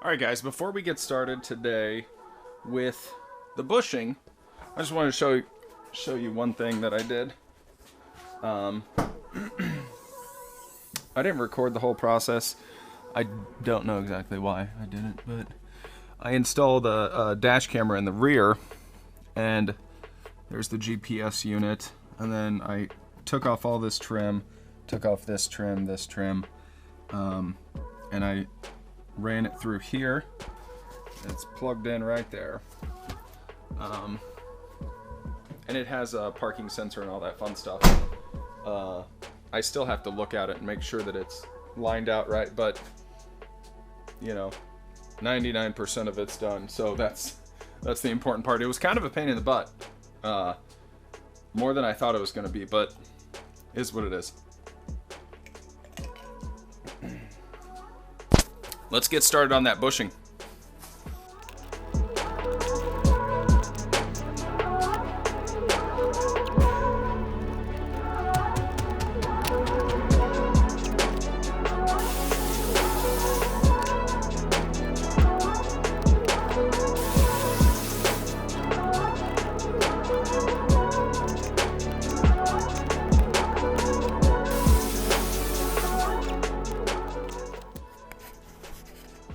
Alright guys, before we get started today with the bushing, I just wanted to show you one thing that I did. I didn't record the whole process. I don't know exactly why I didn't, but I installed a dash camera in the rear, and there's the GPS unit, and then I took off all this trim, took off this trim, and I ran it through here. It's plugged in right there, and it has a parking sensor and all that fun stuff. I still have to look at it and make sure that it's lined out right, but you know, 99% of it's done, so that's the important part. It was kind of a pain in the butt, more than I thought it was going to be, but is what it is. Let's get started on that bushing.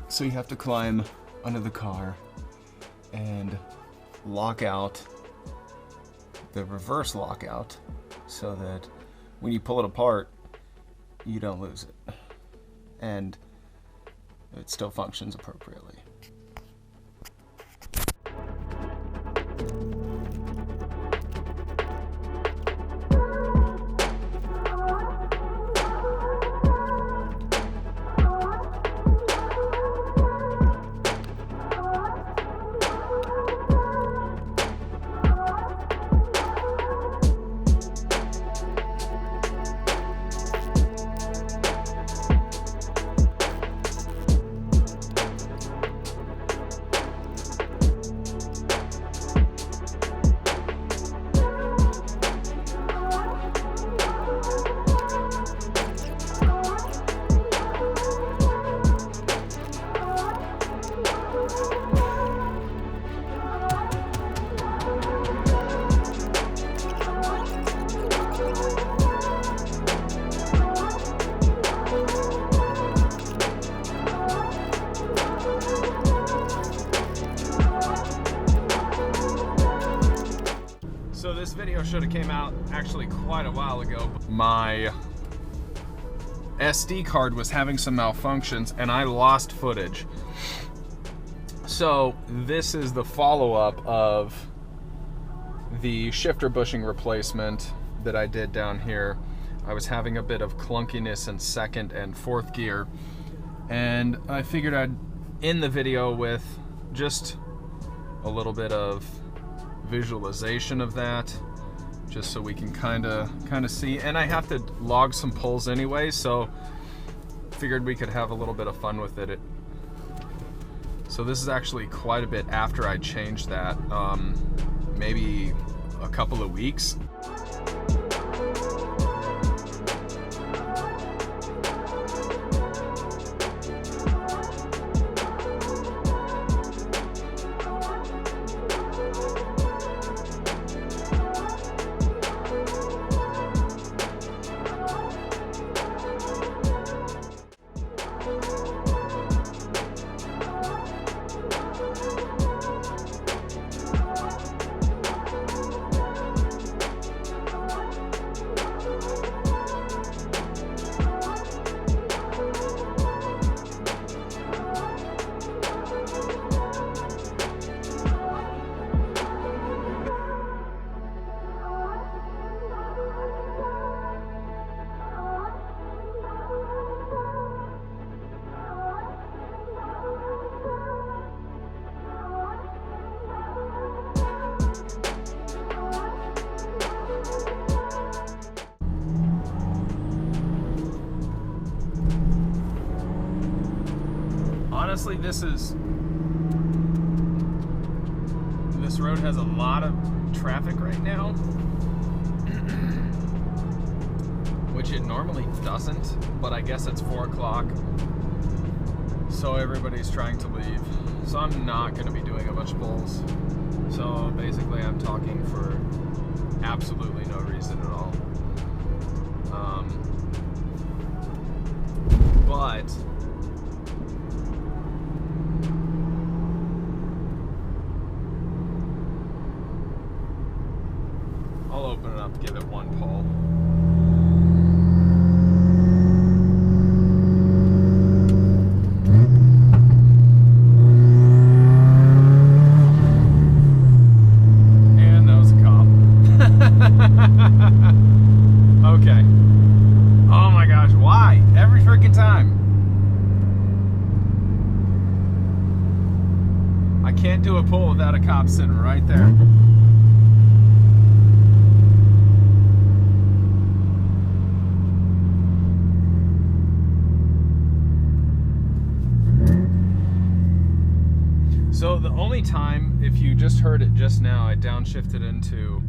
So you have to climb under the car and lock out the reverse lockout so that when you pull it apart, you don't lose it and it still functions appropriately. So this video should have came out actually quite a while ago. My SD card was having some malfunctions and I lost footage. So this is the follow-up of the shifter bushing replacement that I did down here. I was having a bit of clunkiness in second and fourth gear, and I figured I'd end the video with just a little bit of visualization of that, just so we can kind of see. And I have to log some pulls anyway, so figured we could have a little bit of fun with it. So this is actually quite a bit after I changed that, maybe a couple of weeks. Honestly, this road has a lot of traffic right now, which it normally doesn't, but I guess it's 4 o'clock. So everybody's trying to leave. So I'm not going to be doing a bunch of pulls. So basically I'm talking for absolutely no reason at all. But I'll open it up, give it one pull. And that was a cop. Okay. Oh my gosh, why? Every freaking time. I can't do a pull without a cop sitting right there. So the only time, if you just heard it just now, I downshifted into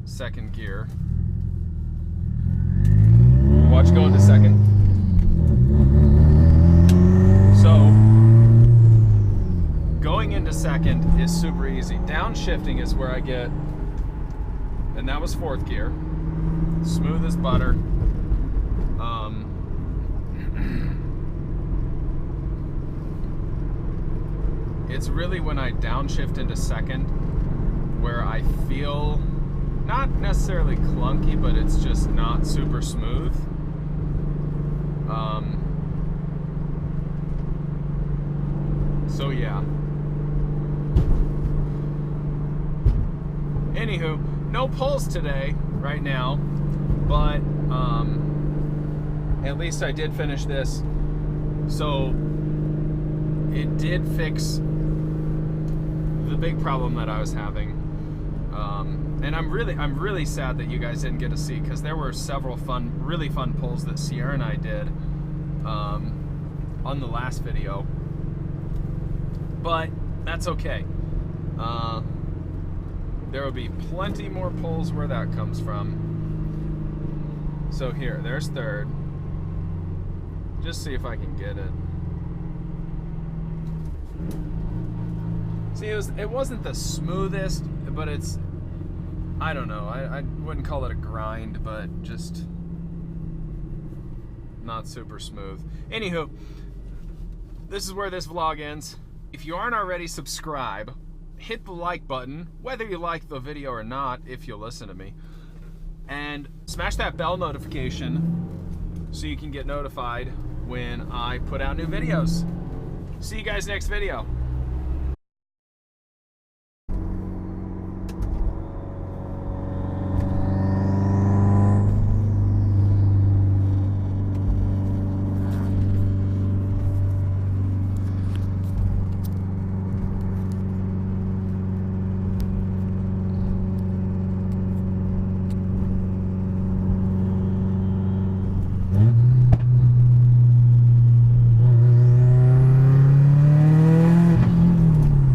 second gear. Watch go into second. So going into second is super easy. Downshifting is where I get, and that was fourth gear, smooth as butter. It's really when I downshift into second where I feel not necessarily clunky, but it's just not super smooth. So yeah. Anywho, no pulls today, right now, but at least I did finish this. So it did fix the big problem that I was having, and I'm really sad that you guys didn't get to see, because there were several really fun pulls that Sierra and I did on the last video, but that's okay. There will be plenty more pulls where that comes from. So here, there's third. Just see if I can get it. See, it wasn't the smoothest, but it's, I don't know, I wouldn't call it a grind, but just not super smooth. Anywho, this is where this vlog ends. If you aren't already, subscribe. Hit the like button, whether you like the video or not, if you'll listen to me. And smash that bell notification so you can get notified when I put out new videos. See you guys next video.